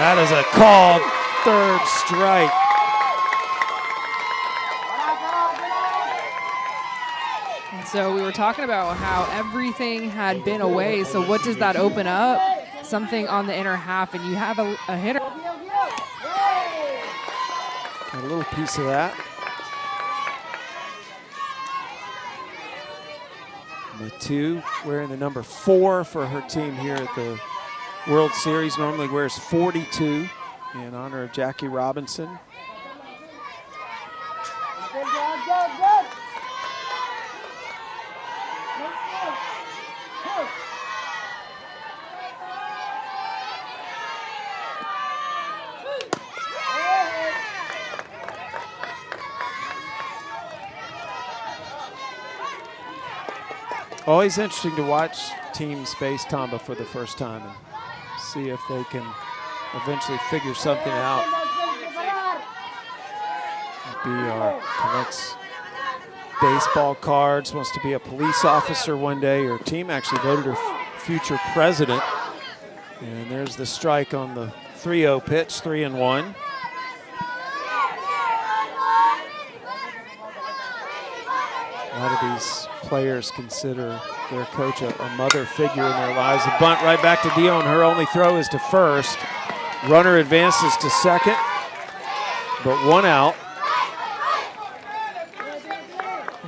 That is a called third strike. And so we were talking about how everything had been away. So what does that open up? Something on the inner half, and you have a hitter. A little piece of that. Matu wearing the number 4 for her team here at the World Series. Normally wears 42 in honor of Jackie Robinson. Always interesting to watch teams face Tamba for the first time and see if they can eventually figure something out. BR collects baseball cards, wants to be a police officer one day. Her team actually voted her future president. And there's the strike on the 3-0 pitch, 3-1. A lot of these players consider their coach a mother figure in their lives. A bunt right back to Dion. Her only throw is to first. Runner advances to second, but 1 out.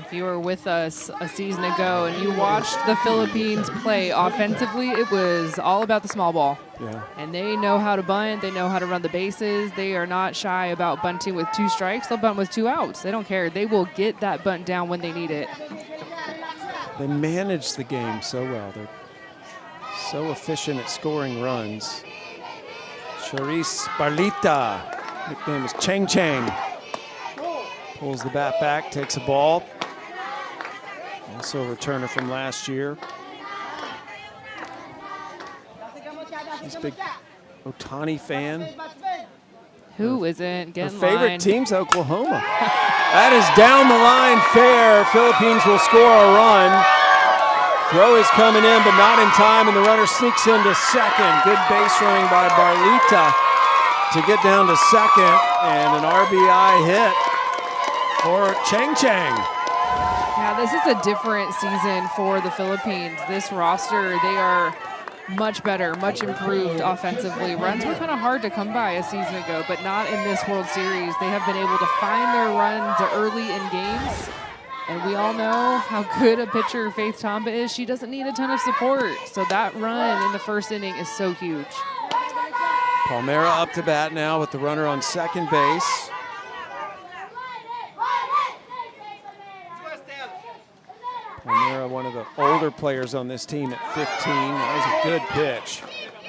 If you were with us a season ago and you watched the Philippines play offensively, it was all about the small ball. Yeah. And they know how to bunt. They know how to run the bases. They are not shy about bunting with 2 strikes. They'll bunt with 2 outs. They don't care. They will get that bunt down when they need it. They manage the game so well. They're so efficient at scoring runs. Charisse Barlita, nickname is Chang Chang. Pulls the bat back, takes a ball. Also a returner from last year. He's a big Otani fan. Who isn't getting Her favorite lined? team's Oklahoma. That is down the line fair. Philippines will score a run. Throw is coming in, but not in time, and the runner sneaks into second. Good base running by Barlita to get down to second, and an RBI hit for Chang Chang. Yeah, this is a different season for the Philippines. This roster, they are much better, much improved offensively. Runs were kind of hard to come by a season ago, but not in this World Series. They have been able to find their runs early in games, and we all know how good a pitcher Faith Tamba is. She doesn't need a ton of support, so that run in the first inning is so huge. Palmera up to bat now with the runner on second base. Palmera, one of the older players on this team at 15. That was a good pitch.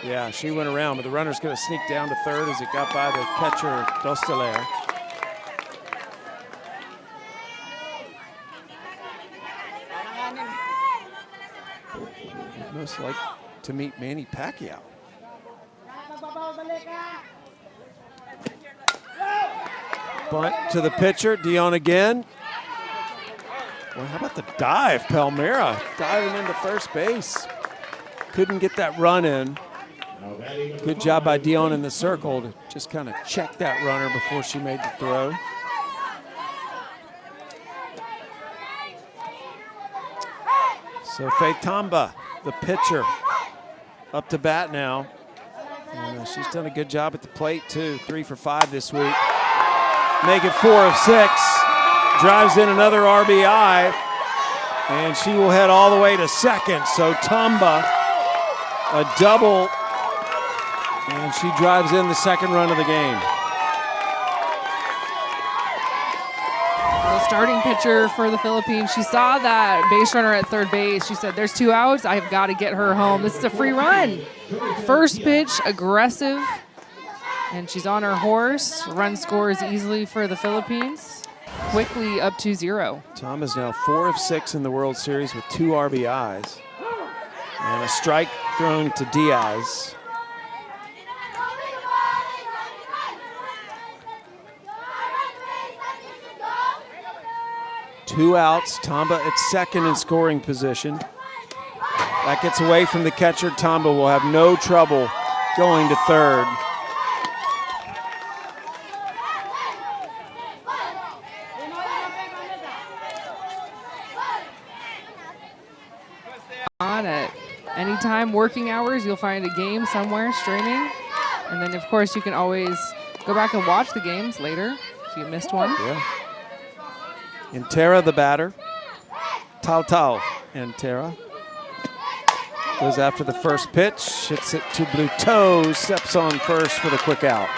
Yeah, she went around, but the runner's going to sneak down to third as it got by the catcher, Dostelaire. Most like to meet Manny Pacquiao. Bunt to the pitcher, Dion again. Well, how about the dive? Palmera diving into first base. Couldn't get that run in. Good job by Dion in the circle to just kind of check that runner before she made the throw. So Faith Tamba, the pitcher, up to bat now. And she's done a good job at the plate too. 3 for 5 this week. Make it 4 of 6. Drives in another RBI, and she will head all the way to second. So Tamba, a double, and she drives in the second run of the game. The starting pitcher for the Philippines, she saw that base runner at third base. She said, there's 2 outs. I've got to get her home. This is a free run. First pitch, aggressive, and she's on her horse. Run scores easily for the Philippines. Quickly up 2-0. Tom is now 4 of 6 in the World Series with 2 RBIs. And a strike thrown to Diaz. Two outs, Tamba at second in scoring position. That gets away from the catcher. Tamba will have no trouble going to third. on at any time, working hours. You'll find a game somewhere streaming. And then, of course, you can always go back and watch the games later if you missed one. Yeah. Intera, the batter. Tao Intera. Goes after the first pitch, hits it to Bluteau, steps on first for the quick out.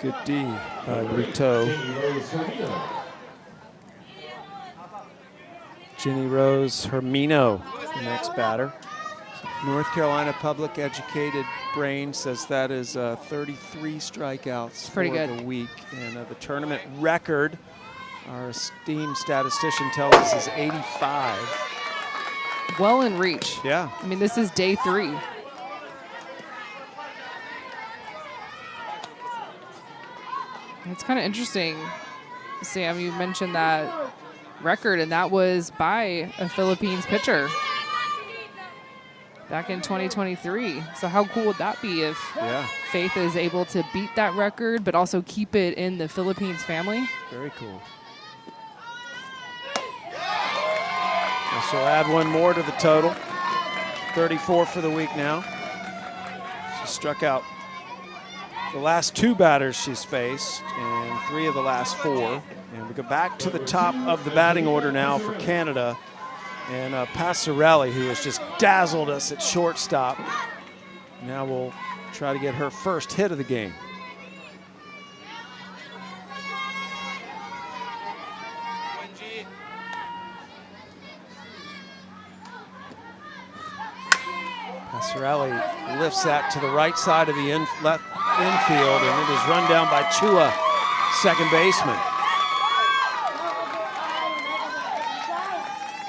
Good D by Bluteau. Jenny Rose Hermino, the next batter. North Carolina public educated brain says that is 33 strikeouts for the week. And the tournament record, our esteemed statistician tells us, is 85. Well in reach. Yeah. I mean, this is day 3. It's kind of interesting, Sam, you mentioned that record, and that was by a Philippines pitcher back in 2023. So how cool would that be if Faith is able to beat that record, but also keep it in the Philippines family? Very cool. She'll add one more to the total. 34 for the week now. She struck out the last 2 batters she's faced and 3 of the last 4. And we go back to the top of the batting order now for Canada. And Passarelli, who has just dazzled us at shortstop. Now we'll try to get her first hit of the game. Passarelli lifts that to the right side of the left infield, and it is run down by Chua, second baseman.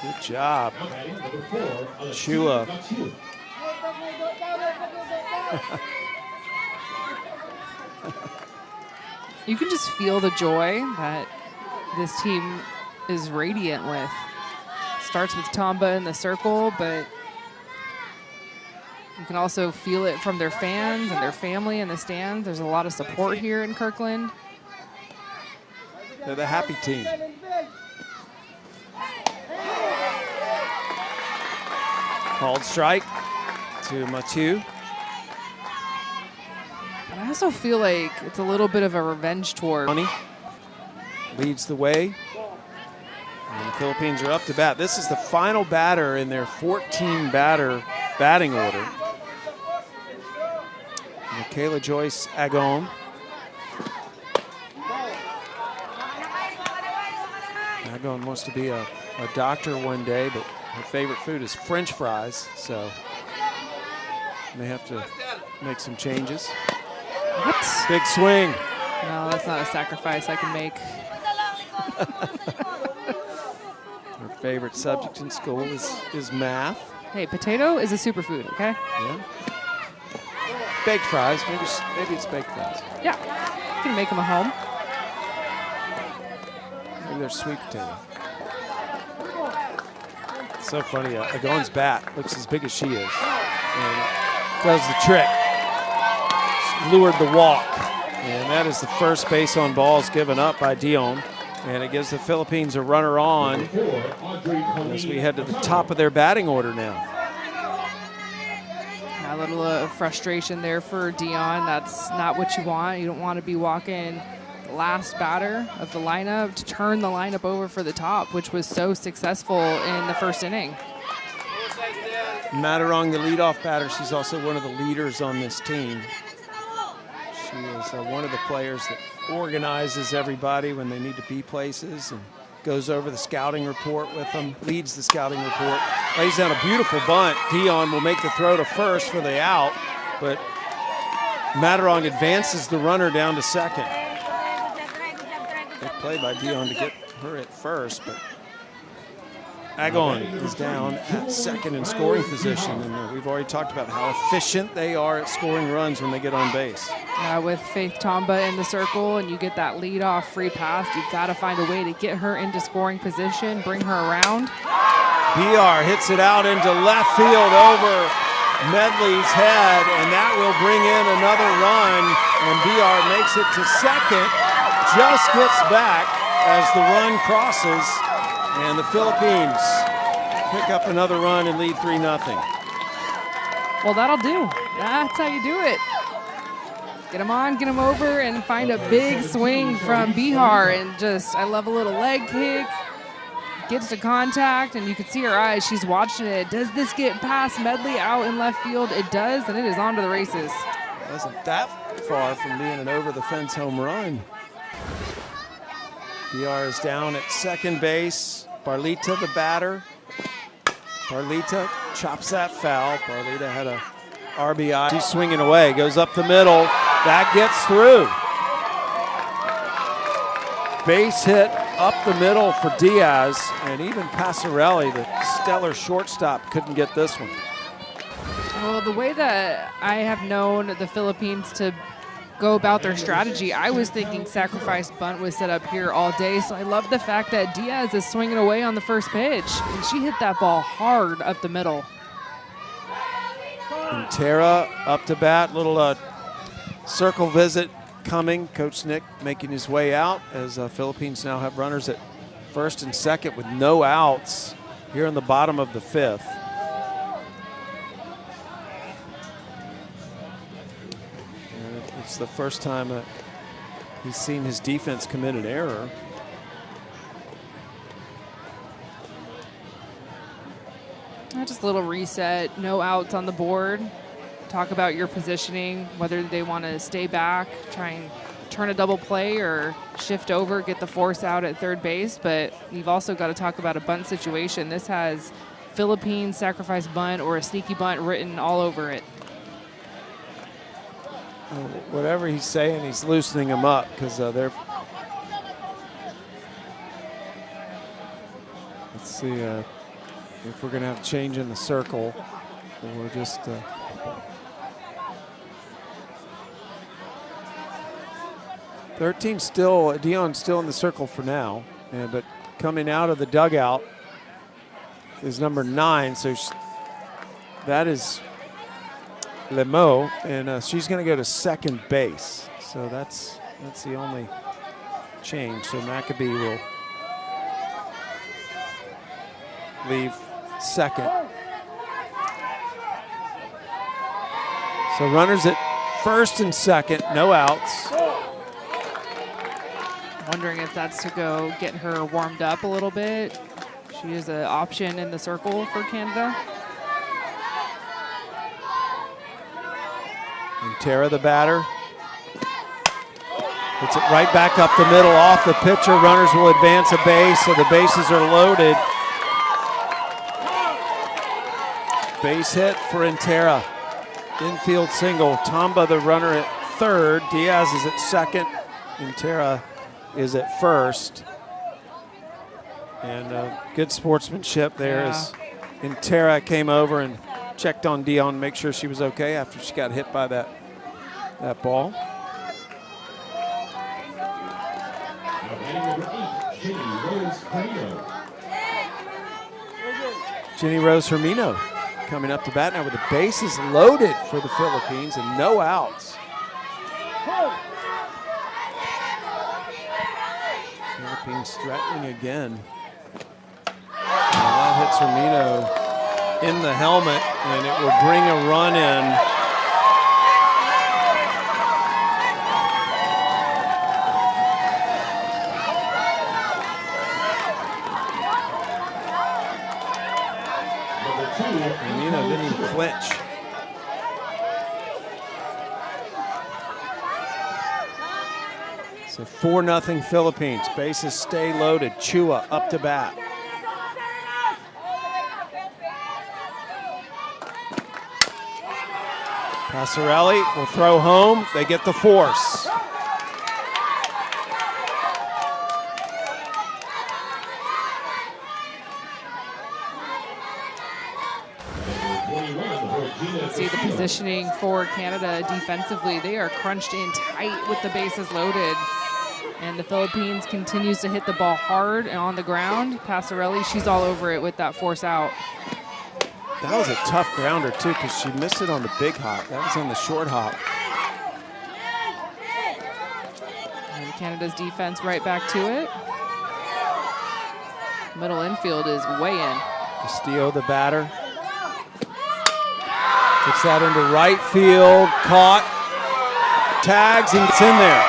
Good job, Chua. You can just feel the joy that this team is radiant with. Starts with Tamba in the circle, but you can also feel it from their fans and their family in the stands. There's a lot of support here in Kirkland. They're the happy team. Called strike to Mathieu. But I also feel like it's a little bit of a revenge tour. Leads the way. And the Philippines are up to bat. This is the final batter in their 14-batter batting order. Michaela Joyce Agon. Agon wants to be a doctor one day, but her favorite food is French fries, so may have to make some changes. What? Big swing. No, that's not a sacrifice I can make. Her favorite subject in school is math. Hey, potato is a superfood, okay? Yeah. Baked fries, maybe it's baked fries. Yeah, you can make them at home. Maybe they're sweet potato. It's so funny, Agon's bat looks as big as she is. And does the trick. Lured the walk. And that is the first base on balls given up by Dion. And it gives the Philippines a runner on as we head to the top of their batting order now. A little frustration there for Dion. That's not what you want. You don't want to be walking the last batter of the lineup to turn the lineup over for the top, which was so successful in the first inning. Matterong, the leadoff batter, she's also one of the leaders on this team. She is one of the players that organizes everybody when they need to be places and goes over the scouting report with them, leads the scouting report, lays down a beautiful bunt. Dion will make the throw to first for the out, but Matterong advances the runner down to second. Good play by Dion to get her at first, but Agon is down at second in scoring position, and we've already talked about how efficient they are at scoring runs when they get on base. With Faith Tamba in the circle and you get that leadoff free pass, you've got to find a way to get her into scoring position, bring her around. BR hits it out into left field over Medley's head, and that will bring in another run, and BR makes it to second, just gets back as the run crosses, and the Philippines pick up another run and lead 3-0. Well, that'll do. That's how you do it. Get them on, get them over, and find a big swing from Bihar. And just, I love a little leg kick. Gets to contact, and you can see her eyes. She's watching it. Does this get past Medley out in left field? It does, and it is on to the races. Wasn't that far from being an over-the-fence home run. Bihar is down at second base. Barlita, the batter. Barlita chops that foul. Barlita had a RBI. She's swinging away, goes up the middle. That gets through. Base hit up the middle for Diaz, and even Passarelli, the stellar shortstop, couldn't get this one. Well, the way that I have known the Philippines to go about their strategy, I was thinking sacrifice bunt was set up here all day, so I love the fact that Diaz is swinging away on the first pitch, and she hit that ball hard up the middle. And Tara up to bat, little circle visit coming. Coach Nick making his way out as Philippines now have runners at first and second with no outs here in the bottom of the fifth. And it's the first time that he's seen his defense commit an error. Just a little reset, no outs on the board. Talk about your positioning, whether they want to stay back, try and turn a double play, or shift over, get the force out at third base. But you've also got to talk about a bunt situation. This has Philippines sacrifice bunt or a sneaky bunt written all over it. Whatever he's saying, he's loosening them up because they're. Let's see if we're going to have change in the circle or just. 13 still, Dion's still in the circle for now, but coming out of the dugout is number 9, so that is Lemo, and she's going to go to second base. So that's the only change. So Maccabee will leave second. So runners at first and second, no outs. Wondering if that's to go get her warmed up a little bit. She is an option in the circle for Canada. And Tara, the batter, puts it right back up the middle off the pitcher. Runners will advance a base, so the bases are loaded. Base hit for Intera. Infield single. Tamba, the runner, at third. Diaz is at second. Intera is at first. And good sportsmanship there as Intera came over and checked on Dion, make sure she was okay after she got hit by that ball. Jenny Rose Hermino coming up to bat now with the bases loaded for the Philippines and no outs. Philippines threatening again. And that hits Hermino in the helmet, and it will bring a run in. Hermino didn't even flinch. So 4-0 Philippines. Bases stay loaded. Chua up to bat. Passarelli will throw home. They get the force. See the positioning for Canada defensively. They are crunched in tight with the bases loaded. And the Philippines continues to hit the ball hard and on the ground. Passarelli, she's all over it with that force out. That was a tough grounder too, because she missed it on the big hop. That was on the short hop. And Canada's defense right back to it. Middle infield is way in. Castillo, the batter. Gets that into right field, caught, tags, and gets in there.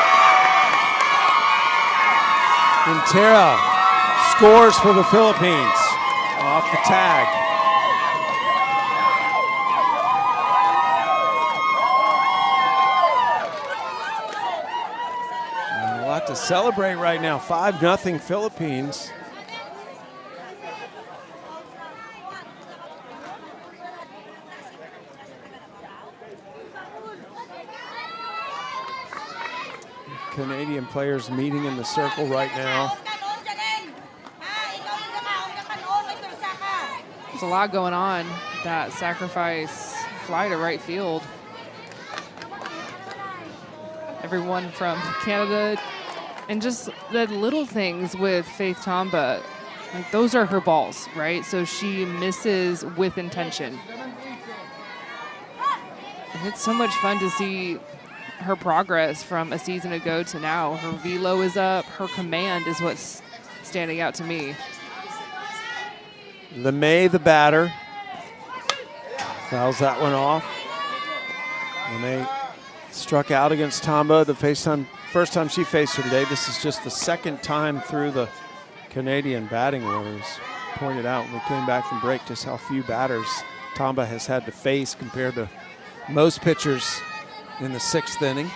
Intera scores for the Philippines off the tag. And a lot to celebrate right now. 5-0 Philippines. Canadian players meeting in the circle right now. There's a lot going on. That sacrifice fly to right field. Everyone from Canada, and just the little things with Faith Tamba, like those are her balls, right? So she misses with intention. And it's so much fun to see her progress from a season ago to now. Her velo is up. Her command is what's standing out to me. LeMay, the batter, fouls that one off. LeMay struck out against Tamba the first time she faced her today. This is just the second time through the Canadian batting orders. Pointed out when we came back from break just how few batters Tamba has had to face compared to most pitchers in the 6th inning.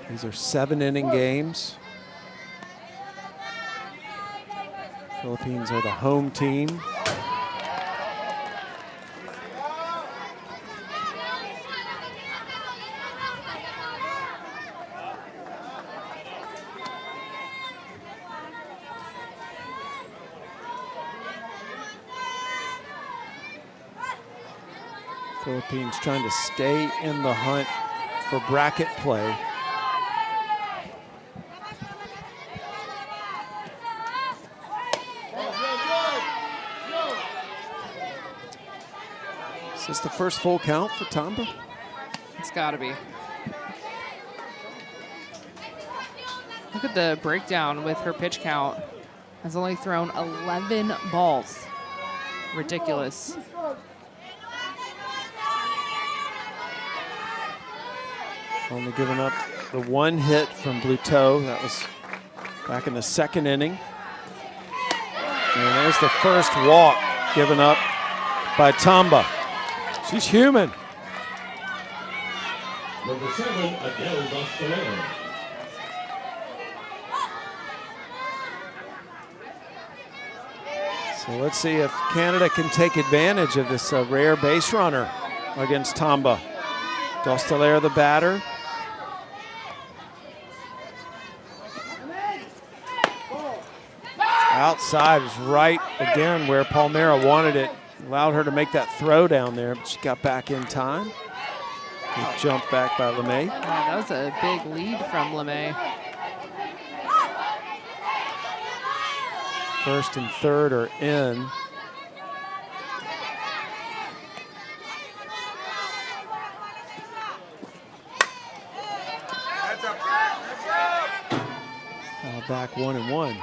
These are 7-inning games. Philippines are the home team. Philippines trying to stay in the hunt for bracket play. Is this the first full count for Tamba? It's got to be. Look at the breakdown with her pitch count. Has only thrown 11 balls. Ridiculous. Only giving up the 1 hit from Bluteau. That was back in the 2nd inning. And there's the first walk given up by Tamba. She's human. Number 7, Adele Bostelero. So let's see if Canada can take advantage of this rare base runner against Tamba. Dostelaire, the batter. Outside is right again where Palmera wanted it. Allowed her to make that throw down there, but she got back in time. Good jump back by LeMay. Wow, that was a big lead from LeMay. First and third are in. Foul back 1-1.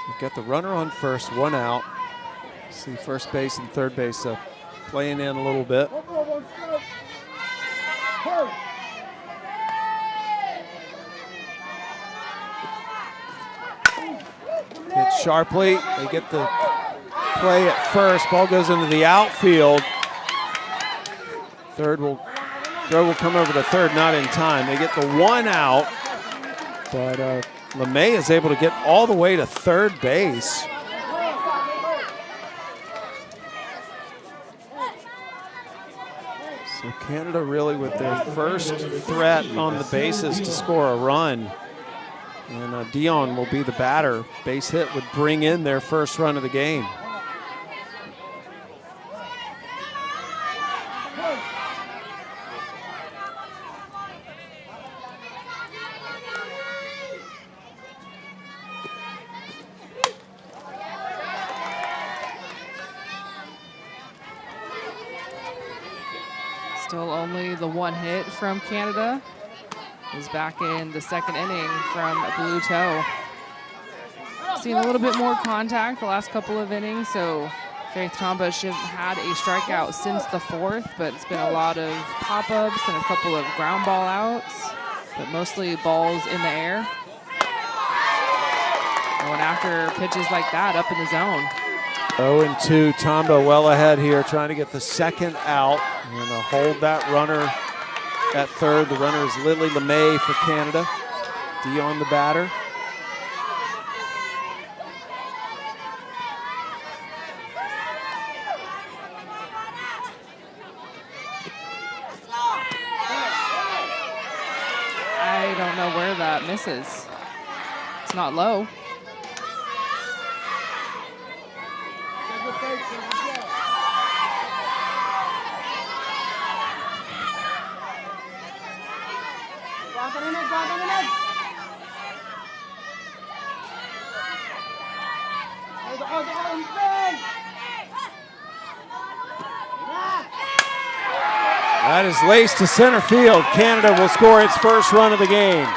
We've got the runner on first, 1 out. See first base and third base playing in a little bit. Hit sharply. They get the play at first. Ball goes into the outfield. Throw will come over to third, not in time. They get the 1 out, but LeMay is able to get all the way to third base. So Canada really with their first threat on the bases to score a run. And Dion will be the batter. Base hit would bring in their first run of the game. Still only the 1 hit from Canada. is back in the second inning from blue toe. Seen a little bit more contact the last couple of innings, so Faith Tamba should have had a strikeout since the fourth, but it's been a lot of pop-ups and a couple of ground ball outs, but mostly balls in the air. Going after pitches like that up in the zone. 0-2, Tamba well ahead here, trying to get the second out. And to hold that runner at third. The runner is Lily LeMay for Canada. Dion the batter. I don't know where that misses. It's not low. That is laced to center field. Canada will score its first run of the game.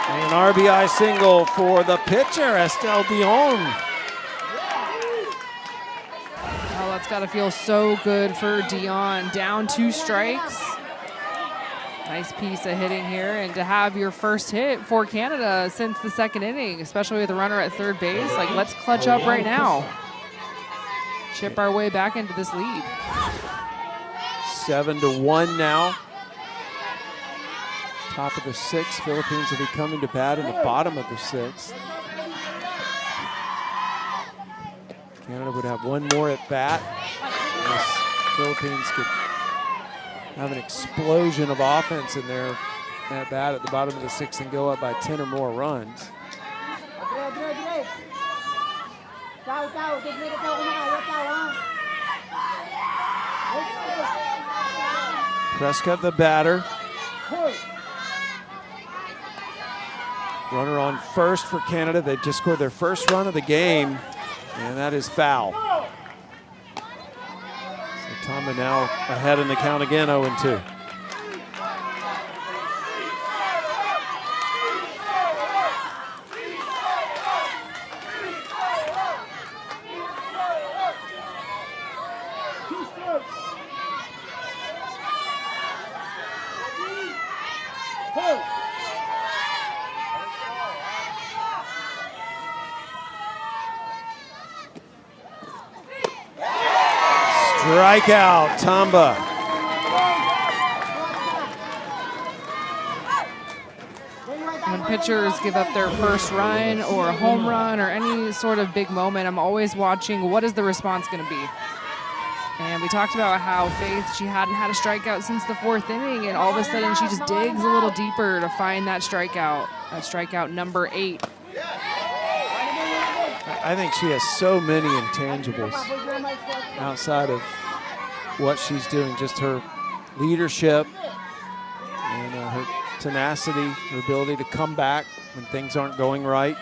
An RBI single for the pitcher, Estelle Dion. Oh, that's got to feel so good for Dion. Down 2 strikes. Nice piece of hitting here, and to have your first hit for Canada since the second inning, especially with a runner at third base, like, let's clutch up right now. Chip our way back into this lead. 7-1 now. Top of the 6th. Philippines will be coming to bat in the bottom of the 6th. Canada would have one more at bat. Unless Philippines could have an explosion of offense in their at bat at the bottom of the 6th and go up by 10 or more runs. Prescott the batter. Runner on first for Canada. They've just scored their first run of the game, and that is foul. So Tamba now ahead in the count again, 0-2. Strikeout, Tamba. When pitchers give up their first run or a home run or any sort of big moment, I'm always watching what is the response going to be. And we talked about how Faith, she hadn't had a strikeout since the 4th inning, and all of a sudden she just digs a little deeper to find that strikeout number 8. I think she has so many intangibles outside of what she's doing, just her leadership and her tenacity, her ability to come back when things aren't going right.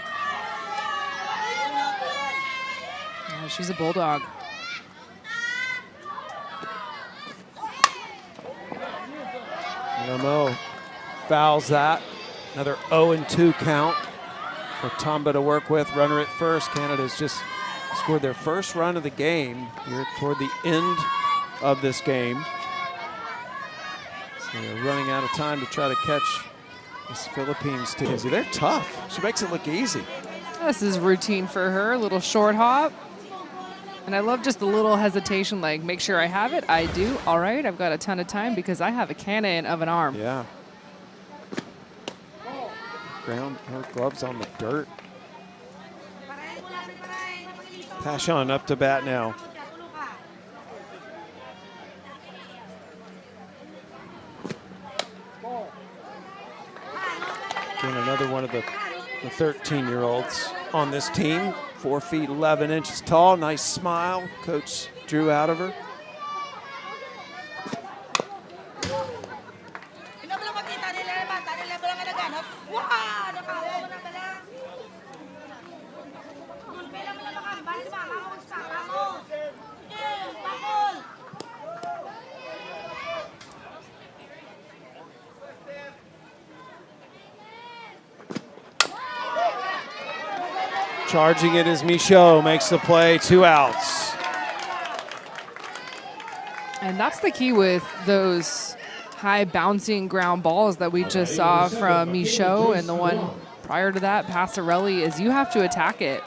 She's a bulldog. Lemo fouls that. Another 0-2 count for Tamba to work with. Runner at first. Canada's just scored their first run of the game here toward the end of this game. So they're running out of time to try to catch this Philippines team. They're tough. She makes it look easy. This is routine for her. A little short hop. And I love just the little hesitation, like, make sure I have it. I do. All right, I've got a ton of time because I have a cannon of an arm. Yeah. Ground her gloves on the dirt. Pashon up to bat now. Again, another one of the 13-year-olds on this team. 4 feet 11 inches tall. Nice smile Coach drew out of her. Charging it is Michaud, makes the play, 2 outs. And that's the key with those high bouncing ground balls that we just saw from Michaud and the one prior to that, Passarelli, is you have to attack it.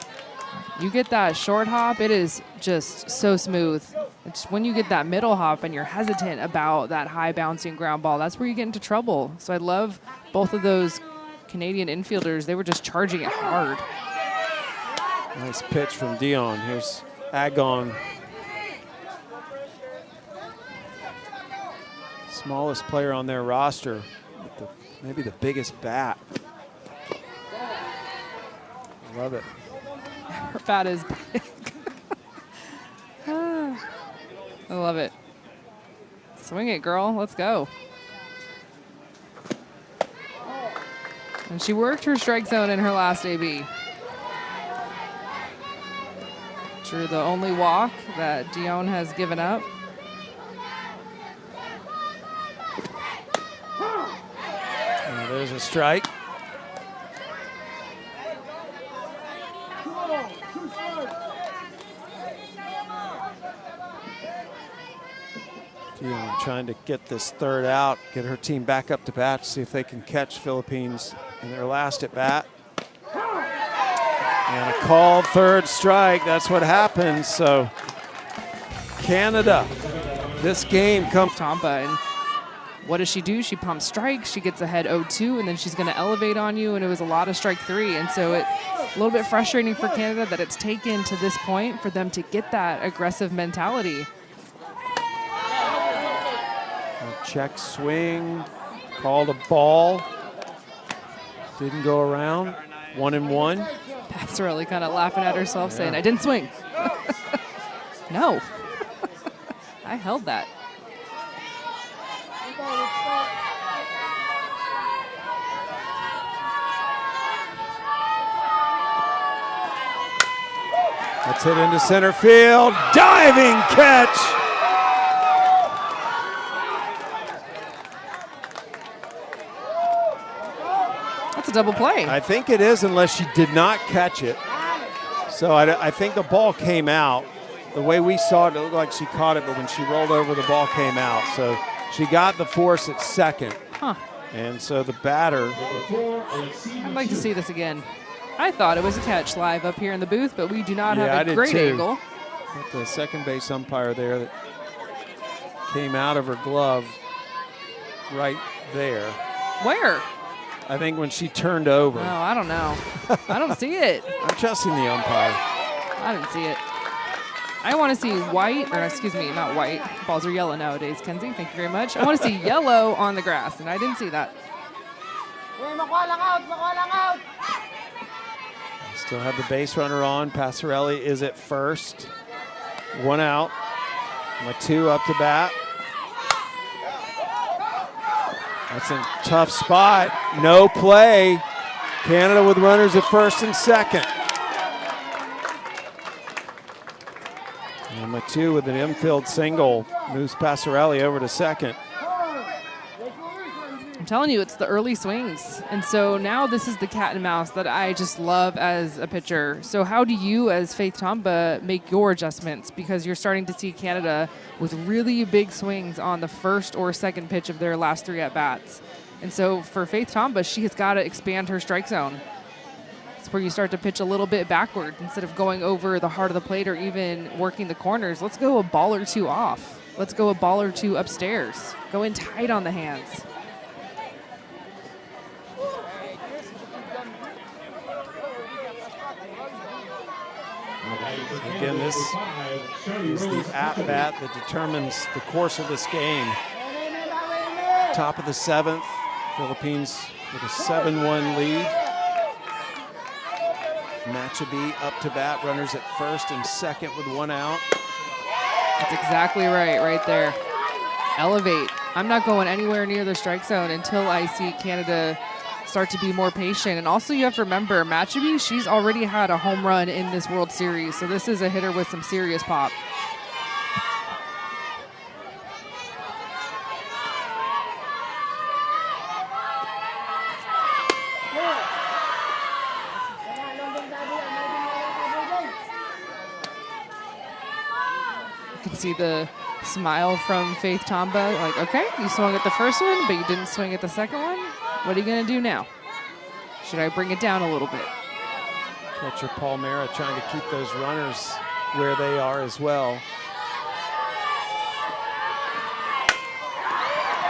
You get that short hop, it is just so smooth. It's when you get that middle hop and you're hesitant about that high bouncing ground ball, that's where you get into trouble. So I love both of those Canadian infielders. They were just charging it hard. Nice pitch from Dion. Here's Agon. Smallest player on their roster, with maybe the biggest bat. Love it. Her bat is big. I love it. Swing it, girl. Let's go. And she worked her strike zone in her last AB. Drew the only walk that Dion has given up. And there's a strike. Dion trying to get this third out, get her team back up to bat, see if they can catch Philippines in their last at bat. And a called third strike, that's what happens. So Canada, this game comes. Tampa, and what does she do? She pumps strikes, she gets ahead 0-2, and then she's gonna elevate on you, and it was a lot of strike 3. And so it's a little bit frustrating for Canada that it's taken to this point for them to get that aggressive mentality. Check swing, called a ball, didn't go around, 1-1. Passarelli kind of laughing at herself, saying, I didn't swing. No, I held that. Let's hit into center field, diving catch. That's a double play. I think it is, unless she did not catch it. So I think the ball came out. The way we saw it, it looked like she caught it, but when she rolled over, the ball came out. So she got the force at second. Huh. And so the batter. I'd like to see this again. I thought it was a catch live up here in the booth, but we do not have a great angle. With the second base umpire there that came out of her glove right there. Where? I think when she turned over. No, I don't know. I don't see it. I'm trusting the umpire. I didn't see it. I want to see white, or excuse me, not white. Balls are yellow nowadays, Kenzie. Thank you very much. I want to see yellow on the grass, and I didn't see that. Still have the base runner on. Passarelli is at first. 1 out. Matu up to bat. That's a tough spot. No play. Canada with runners at first and second. And Matu with an infield single moves Passarelli over to second. I'm telling you, it's the early swings. And so now this is the cat and mouse that I just love as a pitcher. So how do you, as Faith Tamba, make your adjustments? Because you're starting to see Canada with really big swings on the first or second pitch of their last 3 at-bats. And so for Faith Tamba, she has got to expand her strike zone. It's where you start to pitch a little bit backward instead of going over the heart of the plate or even working the corners. Let's go a ball or 2 off. Let's go a ball or 2 upstairs. Go in tight on the hands. Again, this is the at-bat that determines the course of this game. Top of the 7th, Philippines with a 7-1 lead. Matchaby up to bat, runners at first and second with 1 out. That's exactly right there. Elevate. I'm not going anywhere near the strike zone until I see Canada start to be more patient. And also you have to remember, Matchaby, she's already had a home run in this World Series, so this is a hitter with some serious pop. can see the smile from Faith Tamba. Like, okay, you swung at the first one, but you didn't swing at the second one. What are you going to do now? Should I bring it down a little bit? Catcher Palmera trying to keep those runners where they are as well.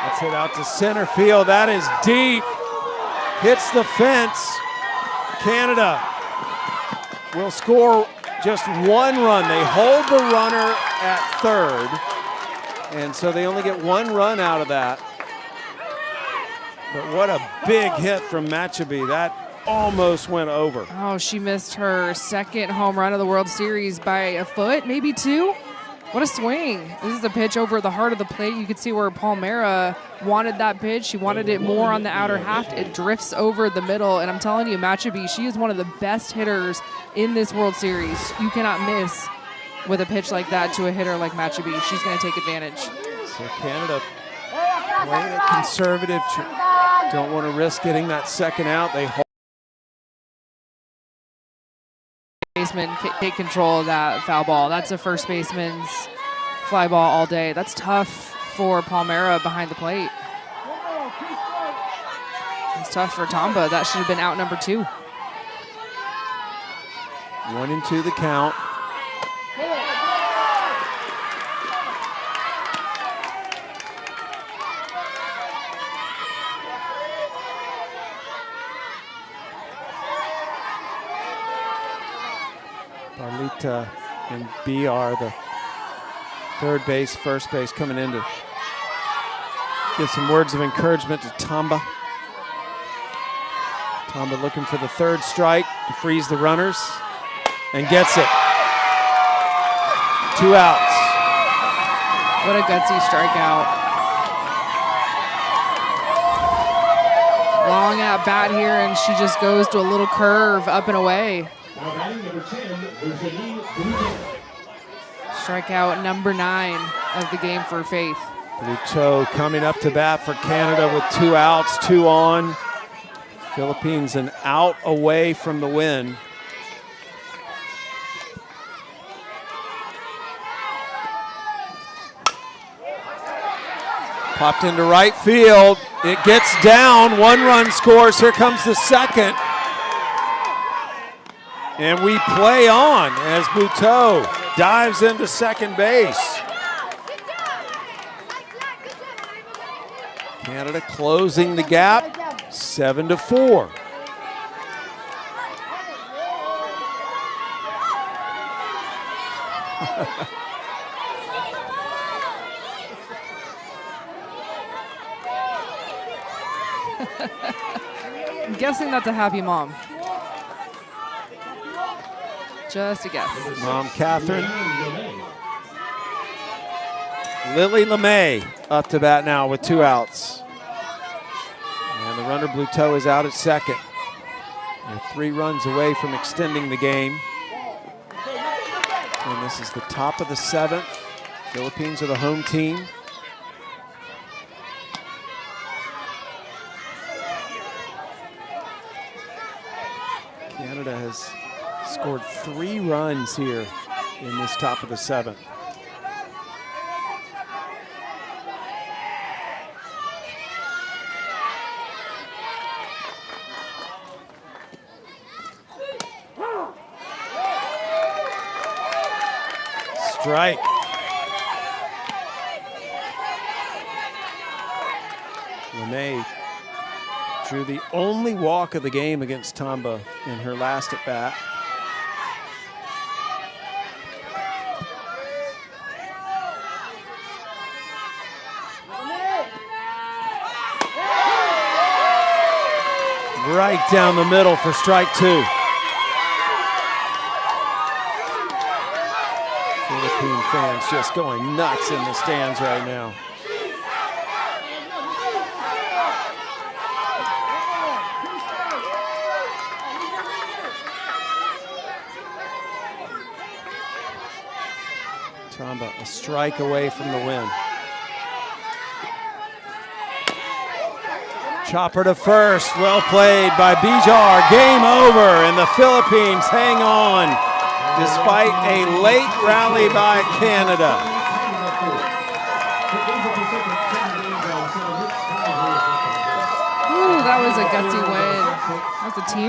Let's hit out to center field. That is deep. Hits the fence. Canada will score just one run. They hold the runner at third, and so they only get one run out of that. But what a big hit from Machaby. That almost went over. Oh, she missed her second home run of the World Series by a foot, maybe two. What a swing. This is a pitch over the heart of the plate. You could see where Palmera wanted that pitch. She wanted it more on the outer half. It drifts over the middle, and I'm telling you, Machaby, she is one of the best hitters in this World Series. You cannot miss with a pitch like that to a hitter like Machaby. She's going to take advantage. So Canada playing it conservative. Don't want to risk getting that second out. They hold. Baseman take control of that foul ball. That's a first baseman's fly ball all day. That's tough for Palmera behind the plate. It's tough for Tamba. That should have been out number 2. 1-2 the count. Barlita and BR, the third base, first base, coming in to give some words of encouragement to Tamba. Tamba looking for the third strike to freeze the runners, and gets it. 2 outs. What a gutsy strikeout. Long at bat here, and she just goes to a little curve up and away. Strikeout number 9 of the game for Faith. Bluteau coming up to bat for Canada with 2 outs, 2 on. Philippines an out away from the win. Popped into right field. It gets down. 1 run scores. Here comes the second. And we play on as Bluteau dives into second base. Canada closing the gap, 7-4. I'm guessing that's a happy mom. Just a guess. Mom Catherine. Lily LeMay up to bat now with 2 outs. And the runner Bluteau is out at second. They're 3 runs away from extending the game. And this is the top of the 7th. Philippines are the home team. Canada has scored 3 runs here in this top of the 7th. Strike. LeMay drew the only walk of the game against Tamba in her last at bat. Right down the middle for strike 2. Philippine fans just going nuts in the stands right now. Tamba a strike away from the win. Chopper to first, well played by Bijar. Game over, and the Philippines hang on despite a late rally by Canada. Ooh, that was a gutsy win. That was a team